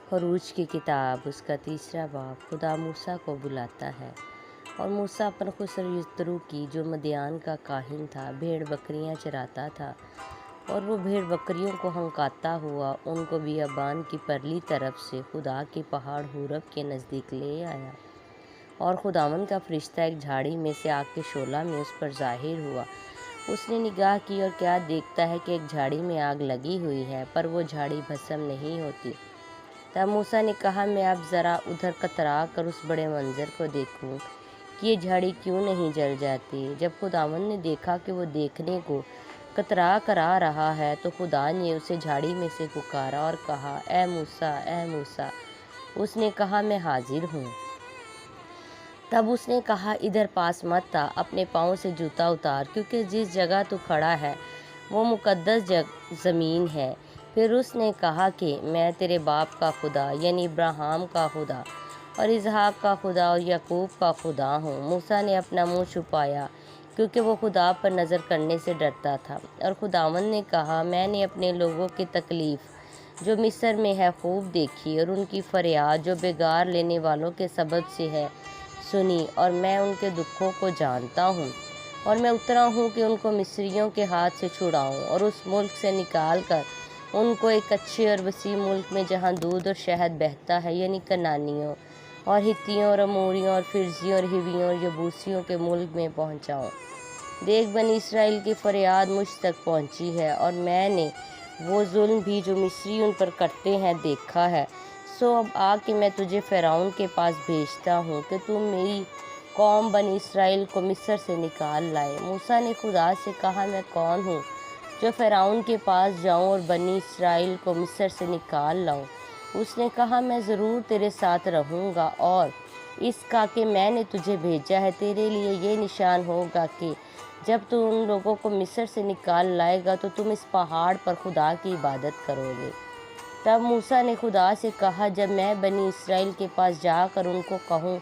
خروج کی کتاب اس کا 3 باب۔ خدا موسیٰ کو بلاتا ہے اور موسیٰ اپن خسر یترو کی جو مدیان کا کاہن تھا بھیڑ بکریاں چراتا تھا، اور وہ بھیڑ بکریوں کو ہنکاتا ہوا ان کو بیابان کی پرلی طرف سے خدا کے پہاڑ حورب کے نزدیک لے آیا، اور خداوند کا فرشتہ ایک جھاڑی میں سے آگ کے شعلہ میں اس پر ظاہر ہوا۔ اس نے نگاہ کی اور کیا دیکھتا ہے کہ ایک جھاڑی میں آگ لگی ہوئی ہے، پر وہ جھاڑی بھسم نہیں ہوتی۔ تب موسیٰ نے کہا، میں اب ذرا ادھر کترا کر اس بڑے منظر کو دیکھوں کہ یہ جھاڑی کیوں نہیں جل جاتی۔ جب خداوند نے دیکھا کہ وہ دیکھنے کو کترا کر آ رہا ہے تو خدا نے اسے جھاڑی میں سے پکارا اور کہا، اے موسیٰ، اے موسیٰ۔ اس نے کہا، میں حاضر ہوں۔ تب اس نے کہا، ادھر پاس مت آ، اپنے پاؤں سے جوتا اتار، کیونکہ جس جگہ تو کھڑا ہے وہ مقدس زمین ہے۔ پھر اس نے کہا کہ میں تیرے باپ کا خدا یعنی ابراہیم کا خدا اور اسحاق کا خدا اور یعقوب کا خدا ہوں۔ موسیٰ نے اپنا منہ چھپایا کیونکہ وہ خدا پر نظر کرنے سے ڈرتا تھا، اور خداوند نے کہا، میں نے اپنے لوگوں کی تکلیف جو مصر میں ہے خوب دیکھی، اور ان کی فریاد جو بگار لینے والوں کے سبب سے ہے سنی، اور میں ان کے دکھوں کو جانتا ہوں، اور میں اترا ہوں کہ ان کو مصریوں کے ہاتھ سے چھڑاؤں اور اس ملک سے نکال کر ان کو ایک اچھے اور وسیع ملک میں جہاں دودھ اور شہد بہتا ہے یعنی کنانیوں اور ہتیوں اور اموریوں اور فرزیوں اور ہیویوں اور یبوسیوں کے ملک میں پہنچاؤں۔ دیکھ، بنی اسرائیل کی فریاد مجھ تک پہنچی ہے، اور میں نے وہ ظلم بھی جو مصری ان پر کرتے ہیں دیکھا ہے۔ سو اب آ کہ میں تجھے فرعون کے پاس بھیجتا ہوں کہ تم میری قوم بنی اسرائیل کو مصر سے نکال لائے۔ موسیٰ نے خدا سے کہا، میں کون ہوں جو فرعون کے پاس جاؤں اور بنی اسرائیل کو مصر سے نکال لاؤں؟ اس نے کہا، میں ضرور تیرے ساتھ رہوں گا، اور اس کا کہ میں نے تجھے بھیجا ہے تیرے لیے یہ نشان ہوگا کہ جب تو ان لوگوں کو مصر سے نکال لائے گا تو تم اس پہاڑ پر خدا کی عبادت کرو گے۔ تب موسیٰ نے خدا سے کہا، جب میں بنی اسرائیل کے پاس جا کر ان کو کہوں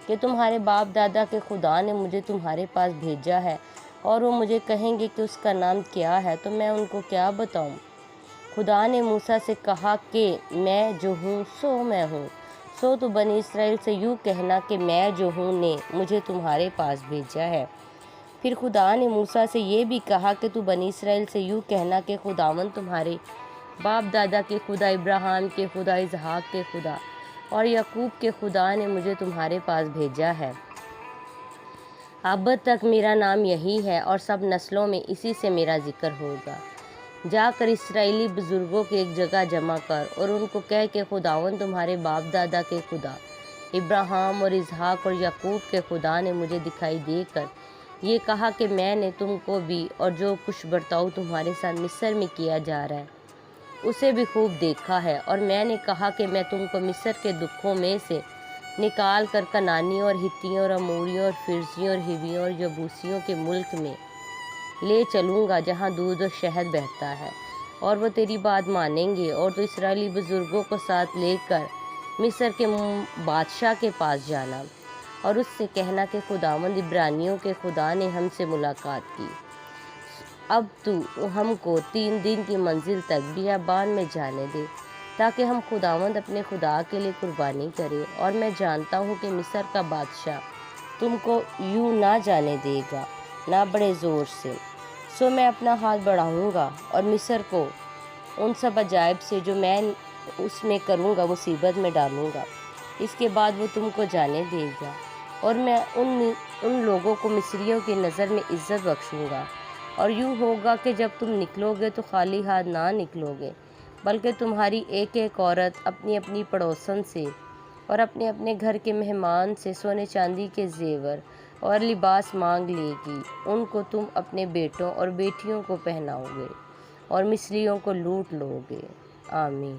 کہ تمہارے باپ دادا کے خدا نے مجھے تمہارے پاس بھیجا ہے، اور وہ مجھے کہیں گے کہ اس کا نام کیا ہے، تو میں ان کو کیا بتاؤں؟ خدا نے موسیٰ سے کہا کہ میں جو ہوں سو میں ہوں۔ سو تو بنی اسرائیل سے یوں کہنا کہ میں جو ہوں نے مجھے تمہارے پاس بھیجا ہے۔ پھر خدا نے موسیٰ سے یہ بھی کہا کہ تو بنی اسرائیل سے یوں کہنا کہ خداوند تمہارے باپ دادا کے خدا، ابراہیم کے خدا، اسحاق کے خدا اور یعقوب کے خدا نے مجھے تمہارے پاس بھیجا ہے۔ اب تک میرا نام یہی ہے، اور سب نسلوں میں اسی سے میرا ذکر ہوگا۔ جا کر اسرائیلی بزرگوں کی ایک جگہ جمع کر، اور ان کو کہہ کہ خداوند تمہارے باپ دادا کے خدا، ابراہیم اور اسحاق اور یعقوب کے خدا نے مجھے دکھائی دے کر یہ کہا کہ میں نے تم کو بھی اور جو کچھ برتاؤ تمہارے ساتھ مصر میں کیا جا رہا ہے اسے بھی خوب دیکھا ہے، اور میں نے کہا کہ میں تم کو مصر کے دکھوں میں سے نکال کر کنانیوں اور ہتیوں اور اموریوں اور فرزیوں اور ہیویوں اور یبوسیوں کے ملک میں لے چلوں گا جہاں دودھ اور شہد بہتا ہے، اور وہ تیری بات مانیں گے، اور تو اسرائیلی بزرگوں کو ساتھ لے کر مصر کے بادشاہ کے پاس جانا، اور اس سے کہنا کہ خداوند عبرانیوں کے خدا نے ہم سے ملاقات کی۔ اب تو ہم کو 3 دن کی منزل تک بیابان میں جانے دے تاکہ ہم خداوند اپنے خدا کے لیے قربانی کریں، اور میں جانتا ہوں کہ مصر کا بادشاہ تم کو یوں نہ جانے دے گا نہ بڑے زور سے۔ سو میں اپنا ہاتھ بڑھاؤں گا اور مصر کو ان سب عجائب سے جو میں اس میں کروں گا مصیبت میں ڈالوں گا۔ اس کے بعد وہ تم کو جانے دے گا، اور میں ان لوگوں کو مصریوں کی نظر میں عزت بخشوں گا، اور یوں ہوگا کہ جب تم نکلو گے تو خالی ہاتھ نہ نکلو گے، بلکہ تمہاری ایک ایک عورت اپنی اپنی پڑوسن سے اور اپنے اپنے گھر کے مہمان سے سونے چاندی کے زیور اور لباس مانگ لے گی۔ ان کو تم اپنے بیٹوں اور بیٹیوں کو پہناؤ گے اور مصریوں کو لوٹ لو گے۔ آمین۔